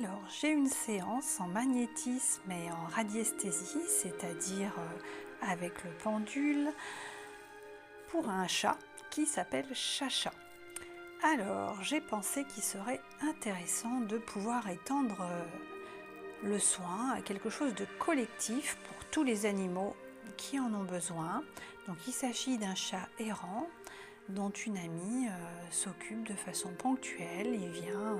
Alors, j'ai une séance en magnétisme et en radiesthésie, c'est-à-dire avec le pendule, pour un chat qui s'appelle Chacha. Alors, j'ai pensé qu'il serait intéressant de pouvoir étendre le soin à quelque chose de collectif pour tous les animaux qui en ont besoin. Donc, il s'agit d'un chat errant dont une amie s'occupe de façon ponctuelle. Il vient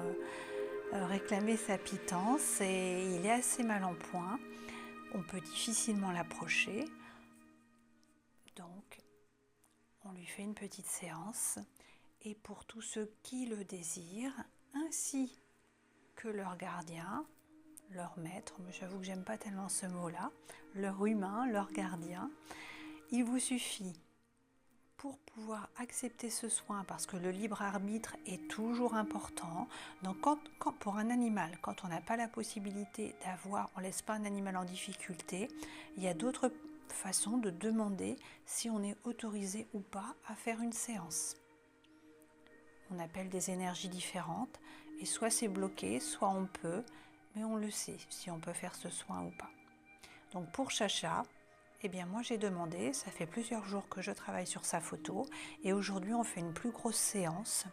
réclamer sa pitance et il est assez mal en point. On peut difficilement l'approcher. Donc, on lui fait une petite séance. Et pour tous ceux qui le désirent, ainsi que leur gardien, leur maître, mais j'avoue que j'aime pas tellement ce mot-là, leur humain, leur gardien, il vous suffit pour pouvoir accepter ce soin, parce que le libre arbitre est toujours important. Donc pour un animal, quand on n'a pas la possibilité d'avoir, on ne laisse pas un animal en difficulté, il y a d'autres façons de demander si on est autorisé ou pas à faire une séance. On appelle des énergies différentes et soit c'est bloqué, soit on peut, mais on le sait si on peut faire ce soin ou pas. Donc pour Chacha, eh bien moi j'ai demandé, ça fait plusieurs jours que je travaille sur sa photo et aujourd'hui on fait une plus grosse séance.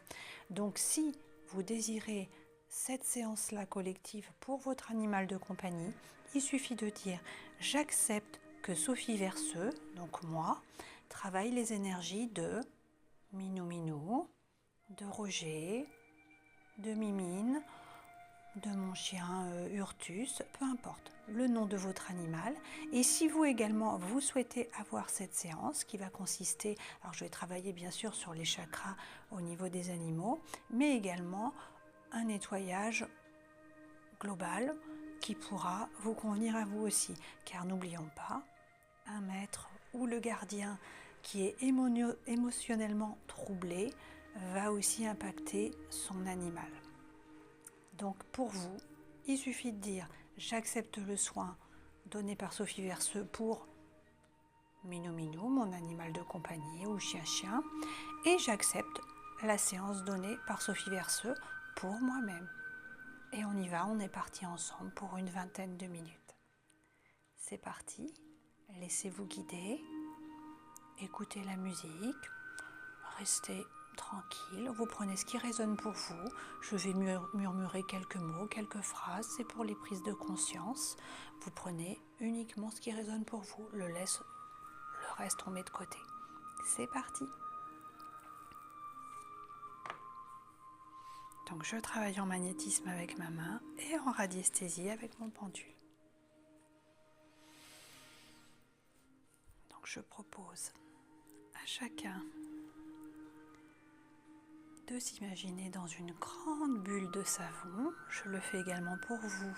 Donc si vous désirez cette séance-là collective pour votre animal de compagnie, il suffit de dire « J'accepte que Sophie Verseux, donc moi, travaille les énergies de Minou Minou, de Roger, de Mimine, de mon chien Urtus, peu importe le nom de votre animal. Et si vous également vous souhaitez avoir cette séance qui va consister, alors je vais travailler bien sûr sur les chakras au niveau des animaux, mais également un nettoyage global qui pourra vous convenir à vous aussi, car n'oublions pas, un maître ou le gardien qui est émotionnellement troublé va aussi impacter son animal. Donc pour vous, il suffit de dire « J'accepte le soin donné par Sophie Verseux pour Minou Minou, mon animal de compagnie ou chien-chien, et j'accepte la séance donnée par Sophie Verseux pour moi-même. » Et on y va, on est parti ensemble pour une vingtaine de minutes. C'est parti, laissez-vous guider, écoutez la musique, restez tranquille, vous prenez ce qui résonne pour vous. Je vais murmurer quelques mots, quelques phrases, c'est pour les prises de conscience. Vous prenez uniquement ce qui résonne pour vous, le reste on met de côté. C'est parti. Donc je travaille en magnétisme avec ma main et en radiesthésie avec mon pendule. Donc je propose à chacun de s'imaginer dans une grande bulle de savon. Je le fais également pour vous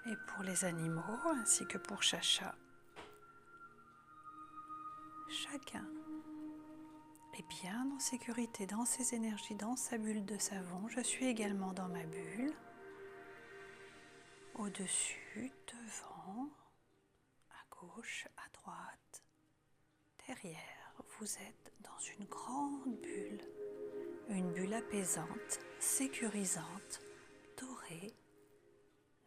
et pour les animaux, ainsi que pour Chacha. Chacun est bien en sécurité dans ses énergies, dans sa bulle de savon. Je suis également dans ma bulle. Au-dessus, devant, à gauche, à droite, derrière. Vous êtes dans une grande bulle. Une bulle apaisante, sécurisante, dorée,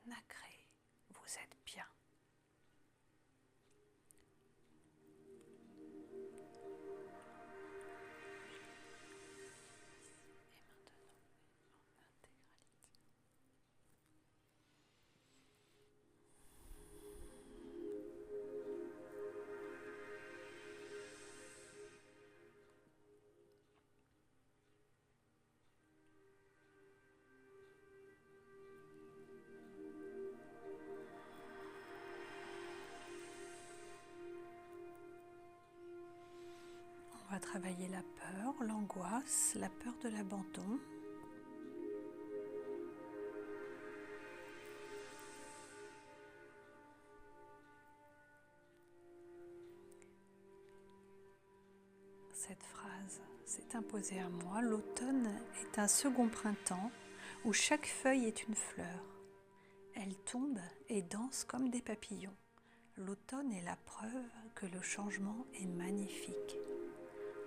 nacrée. Vous êtes bien. Et maintenant, en intégralité. On va travailler la peur, l'angoisse, la peur de l'abandon. Cette phrase s'est imposée à moi. L'automne est un second printemps où chaque feuille est une fleur. Elle tombe et danse comme des papillons. L'automne est la preuve que le changement est magnifique.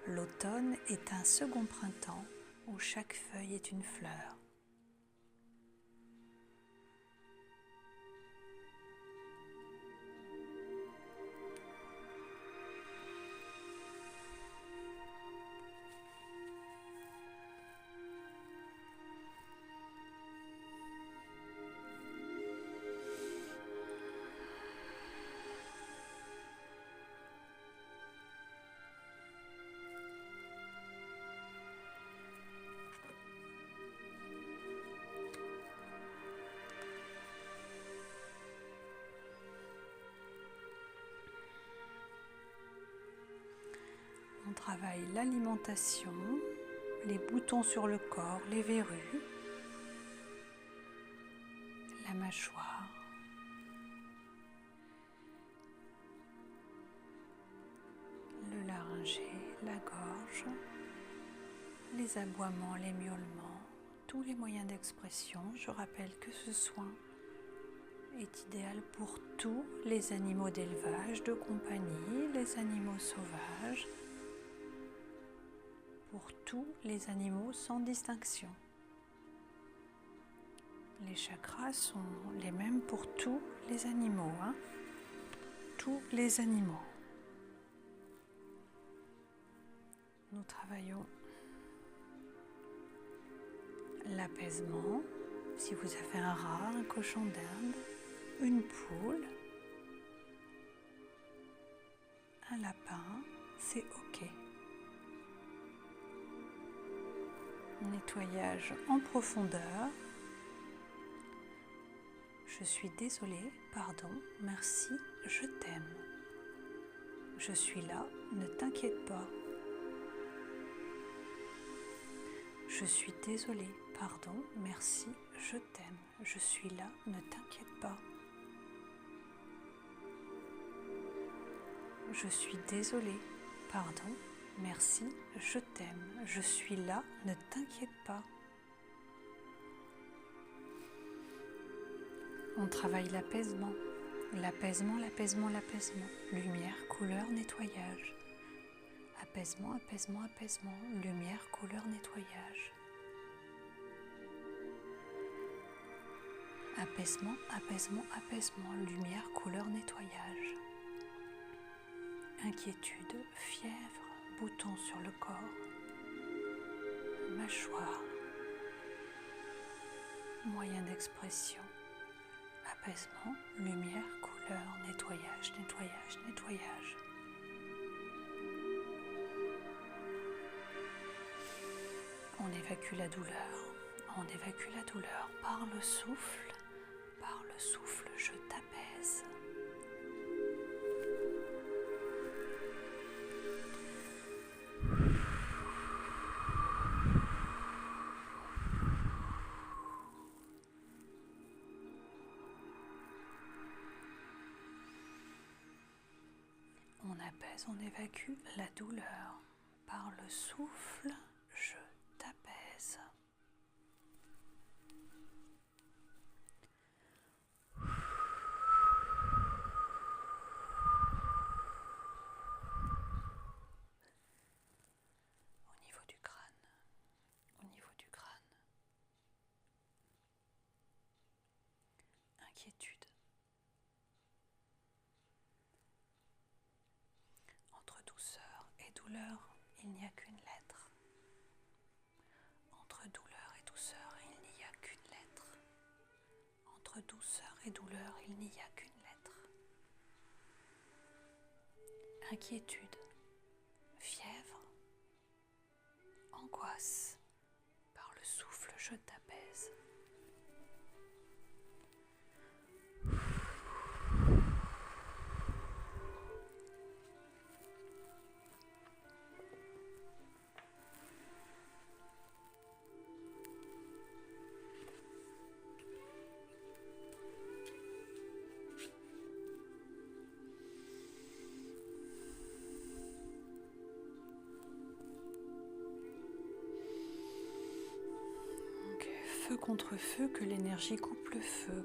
L'automne est un second printemps où chaque feuille est une fleur. travaille l'alimentation, les boutons sur le corps, les verrues, la mâchoire, le laryngé, la gorge, les aboiements, les miaulements, tous les moyens d'expression. Je rappelle que ce soin est idéal pour tous les animaux d'élevage, de compagnie, les animaux sauvages, pour tous les animaux sans distinction. Les chakras sont les mêmes pour tous les animaux, tous les animaux. Nous travaillons l'apaisement. Si vous avez un rat, un cochon d'Inde, une poule, un lapin, c'est OK. Nettoyage en profondeur. Je suis désolée, pardon, merci, je t'aime. Je suis là, ne t'inquiète pas. Je suis désolée, pardon, merci, je t'aime. Je suis là, ne t'inquiète pas. Je suis désolée, pardon, merci, je t'aime. Je suis là, ne t'inquiète pas. On travaille l'apaisement, l'apaisement, l'apaisement, l'apaisement. Lumière, couleur, nettoyage. Apaisement, apaisement, apaisement. Lumière, couleur, nettoyage. Apaisement, apaisement, apaisement. Lumière, couleur, nettoyage. Inquiétude, fièvre, boutons sur le corps. Mâchoire. Moyen d'expression. Apaisement, lumière, couleur, nettoyage, nettoyage, nettoyage. On évacue la douleur. On évacue la douleur par le souffle. Par le souffle, je t'apaise. On apaise, on évacue la douleur. Par le souffle, je t'apaise. Au niveau du crâne, au niveau du crâne. Inquiétude. Entre douceur et douleur, il n'y a qu'une lettre. Entre douleur et douceur, il n'y a qu'une lettre. Entre douceur et douleur, il n'y a qu'une lettre. Inquiétude, fièvre, angoisse. Par le souffle, je t'apaise. Feu contre feu, que l'énergie coupe le feu,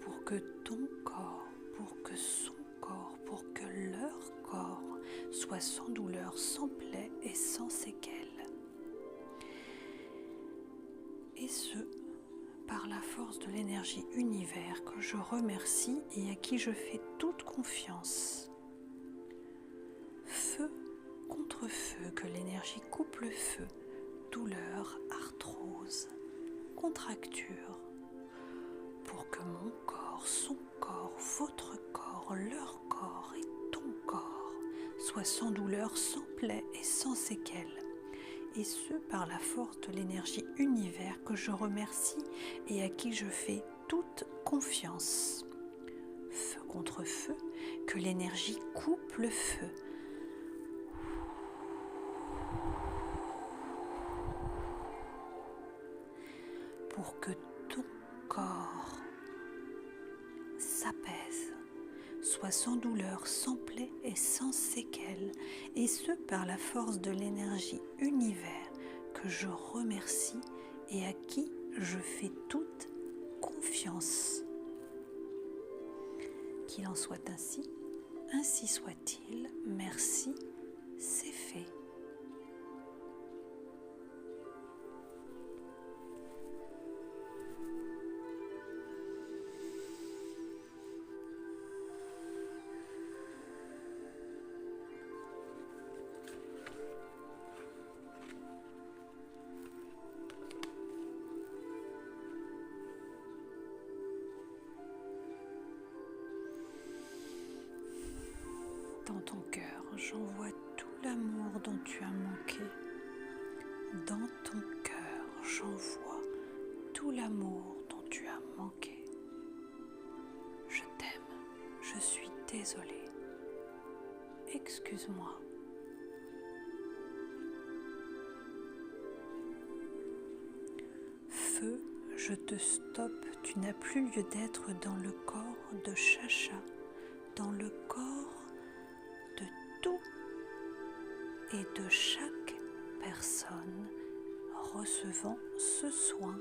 pour que ton corps, pour que son corps, pour que leur corps soit sans douleur, sans plaie et sans séquelles. Et ce, par la force de l'énergie univers que je remercie et à qui je fais toute confiance. Feu contre feu, que l'énergie coupe le feu, douleur, arthrose, contracture, pour que mon corps, son corps, votre corps, leur corps et ton corps soient sans douleur, sans plaie et sans séquelles. Et ce, par la force de l'énergie univers que je remercie et à qui je fais toute confiance. Feu contre feu, que l'énergie coupe le feu. pour que ton corps s'apaise, soit sans douleur, sans plaie et sans séquelles, et ce par la force de l'énergie univers que je remercie et à qui je fais toute confiance. Qu'il en soit ainsi soit-il, merci, c'est fait. Dans ton cœur, j'envoie tout l'amour dont tu as manqué. Dans ton cœur, j'envoie tout l'amour dont tu as manqué. Je t'aime, je suis désolée. Excuse-moi. Feu, je te stoppe, tu n'as plus lieu d'être dans le corps de Chacha, dans le corps de tout et de chaque personne recevant ce soin.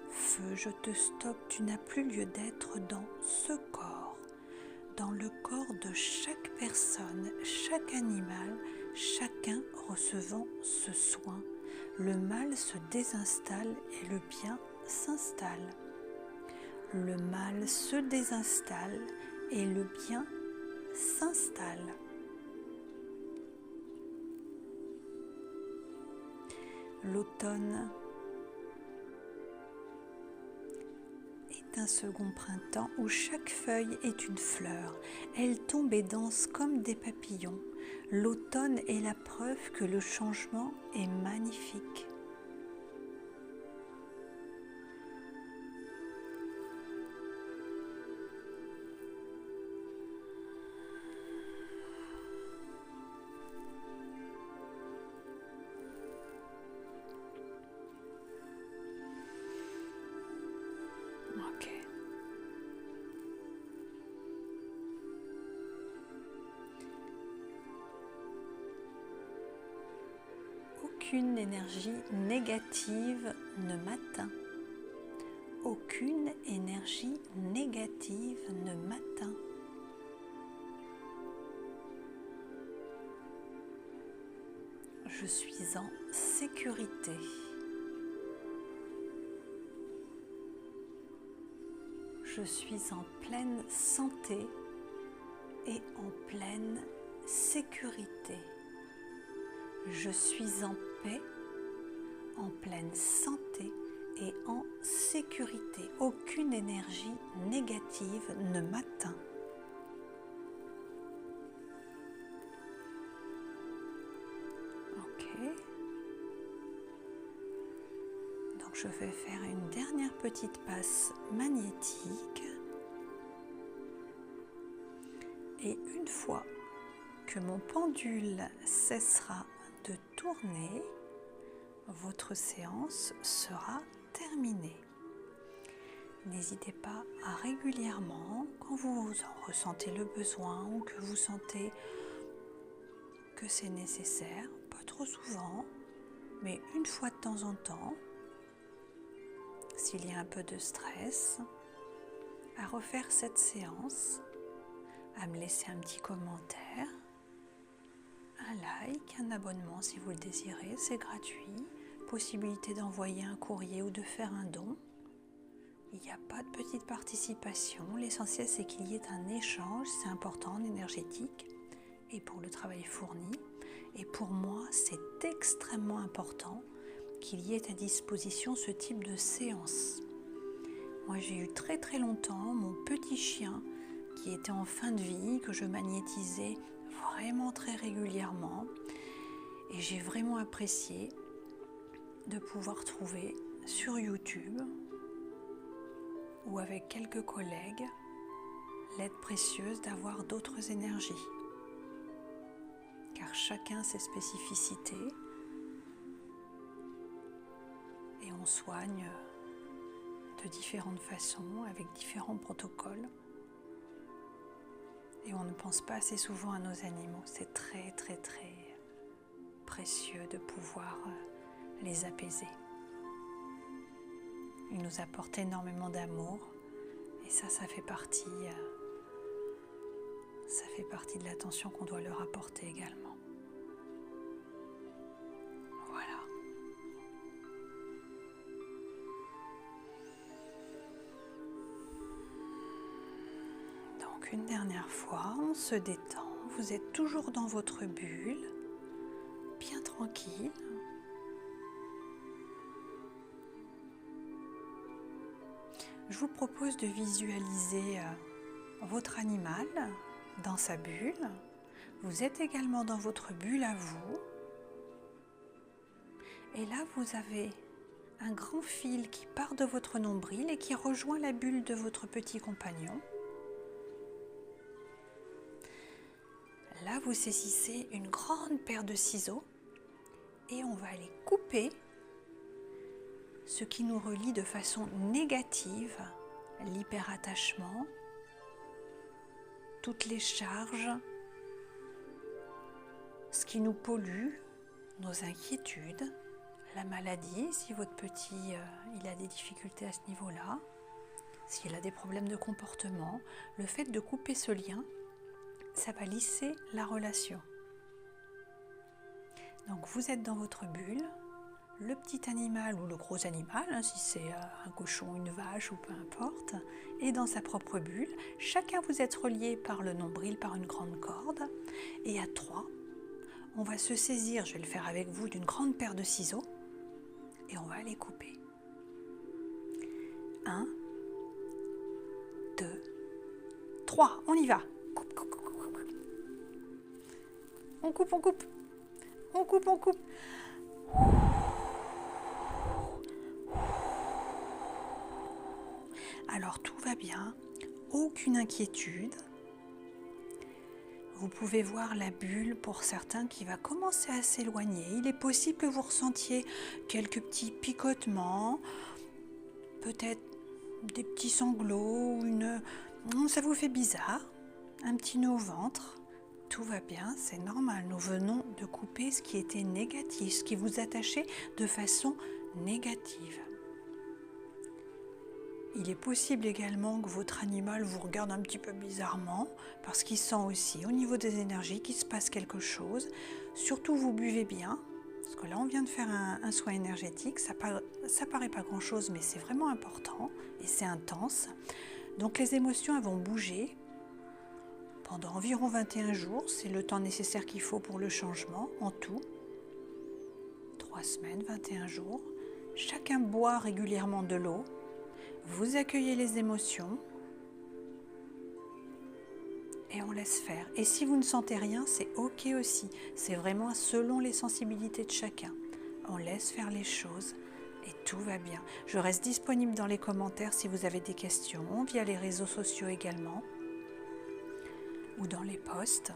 Feu, je te stoppe, tu n'as plus lieu d'être dans ce corps, dans le corps de chaque personne, chaque animal, chacun recevant ce soin. Le mal se désinstalle et le bien s'installe. Le mal se désinstalle et le bien s'installe. L'automne est un second printemps où chaque feuille est une fleur. Elle tombe et danse comme des papillons. L'automne est la preuve que le changement est magnifique. Ok. Aucune énergie négative ne m'atteint. Aucune énergie négative ne m'atteint. Je suis en sécurité. Je suis en pleine santé et en pleine sécurité. Je suis en paix, en pleine santé et en sécurité. Aucune énergie négative ne m'atteint. Ok. Donc je vais faire une dernière petite passe magnétique. Et une fois que mon pendule cessera de tourner, votre séance sera terminée. N'hésitez pas à régulièrement, quand vous en ressentez le besoin ou que vous sentez que c'est nécessaire, pas trop souvent, mais une fois de temps en temps, s'il y a un peu de stress, à refaire cette séance, à me laisser un petit commentaire, un like, un abonnement si vous le désirez, c'est gratuit. Possibilité d'envoyer un courrier ou de faire un don. Il n'y a pas de petite participation. L'essentiel, c'est qu'il y ait un échange, c'est important en énergétique et pour le travail fourni. Et pour moi, c'est extrêmement important qu'il y ait à disposition ce type de séance. Moi, j'ai eu très très longtemps mon petit chien qui était en fin de vie, que je magnétisais vraiment très régulièrement. Et j'ai vraiment apprécié de pouvoir trouver sur YouTube ou avec quelques collègues l'aide précieuse d'avoir d'autres énergies. Car chacun a ses spécificités et on soigne de différentes façons, avec différents protocoles. Et on ne pense pas assez souvent à nos animaux. C'est très très très précieux de pouvoir les apaiser. Ils nous apportent énormément d'amour et ça fait partie de l'attention qu'on doit leur apporter également. Voilà. Donc une dernière fois, on se détend. Vous êtes toujours dans votre bulle, bien tranquille. Je vous propose de visualiser votre animal dans sa bulle. Vous êtes également dans votre bulle à vous. Et là, vous avez un grand fil qui part de votre nombril et qui rejoint la bulle de votre petit compagnon. Là, vous saisissez une grande paire de ciseaux et on va aller couper ce qui nous relie de façon négative, l'hyperattachement, toutes les charges, ce qui nous pollue, nos inquiétudes, la maladie, si votre petit il a des difficultés à ce niveau-là, s'il a des problèmes de comportement, le fait de couper ce lien, ça va lisser la relation. Donc vous êtes dans votre bulle, le petit animal ou le gros animal, si c'est un cochon, une vache ou peu importe, est dans sa propre bulle. Chacun vous êtes reliés par le nombril, par une grande corde. Et à 3, on va se saisir, je vais le faire avec vous, d'une grande paire de ciseaux et on va les couper. 1, 2, 3, on y va. Coupe, coupe, coupe, coupe. On coupe, on coupe. On coupe, on coupe. Alors tout va bien, aucune inquiétude. Vous pouvez voir la bulle pour certains qui va commencer à s'éloigner. Il est possible que vous ressentiez quelques petits picotements, peut-être des petits sanglots, ça vous fait bizarre, un petit nœud au ventre. Tout va bien, c'est normal. Nous venons de couper ce qui était négatif, ce qui vous attachait de façon négative. Il est possible également que votre animal vous regarde un petit peu bizarrement parce qu'il sent aussi au niveau des énergies qu'il se passe quelque chose. Surtout vous buvez bien, parce que là on vient de faire un soin énergétique, ça paraît pas grand chose mais c'est vraiment important et c'est intense. Donc les émotions elles vont bouger pendant environ 21 jours, c'est le temps nécessaire qu'il faut pour le changement en tout. 3 semaines, 21 jours. Chacun boit régulièrement de l'eau. Vous accueillez les émotions et on laisse faire. Et si vous ne sentez rien, c'est ok aussi. C'est vraiment selon les sensibilités de chacun. On laisse faire les choses et tout va bien. Je reste disponible dans les commentaires si vous avez des questions, via les réseaux sociaux également, ou dans les posts.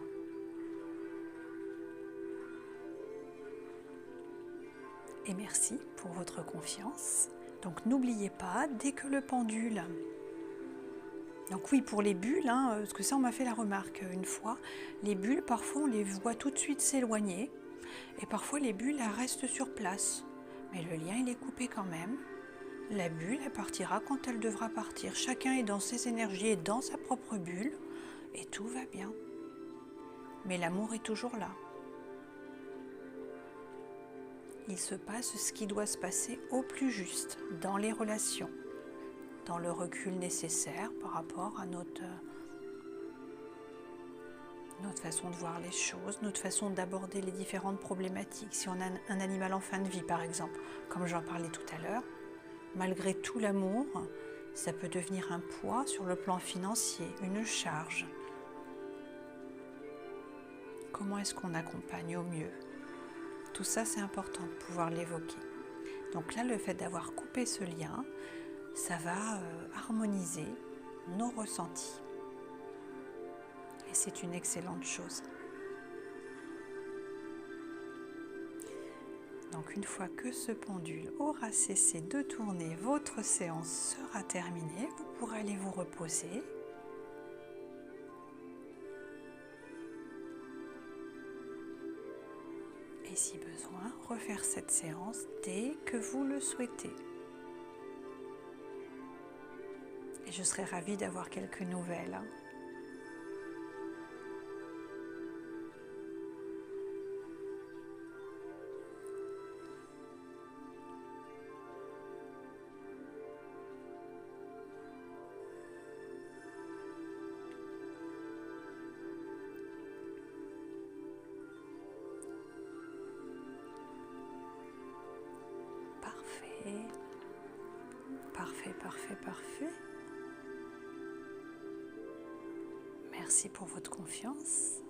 Et merci pour votre confiance. Donc n'oubliez pas, dès que le pendule... Donc oui, pour les bulles, parce que ça on m'a fait la remarque une fois, les bulles, parfois on les voit tout de suite s'éloigner, et parfois les bulles, elles restent sur place. Mais le lien, il est coupé quand même. La bulle, elle partira quand elle devra partir. Chacun est dans ses énergies et dans sa propre bulle, et tout va bien. Mais l'amour est toujours là. Il se passe ce qui doit se passer au plus juste, dans les relations, dans le recul nécessaire par rapport à notre façon de voir les choses, notre façon d'aborder les différentes problématiques. Si on a un animal en fin de vie, par exemple, comme j'en parlais tout à l'heure, malgré tout l'amour, ça peut devenir un poids sur le plan financier, une charge. Comment est-ce qu'on accompagne au mieux ? Tout ça, c'est important de pouvoir l'évoquer. Donc là, le fait d'avoir coupé ce lien, ça va harmoniser nos ressentis. Et c'est une excellente chose. Donc une fois que ce pendule aura cessé de tourner, votre séance sera terminée. Vous pourrez aller vous reposer. Et si besoin, refaire cette séance dès que vous le souhaitez. Et je serai ravie d'avoir quelques nouvelles. Parfait, parfait, parfait. Merci pour votre confiance.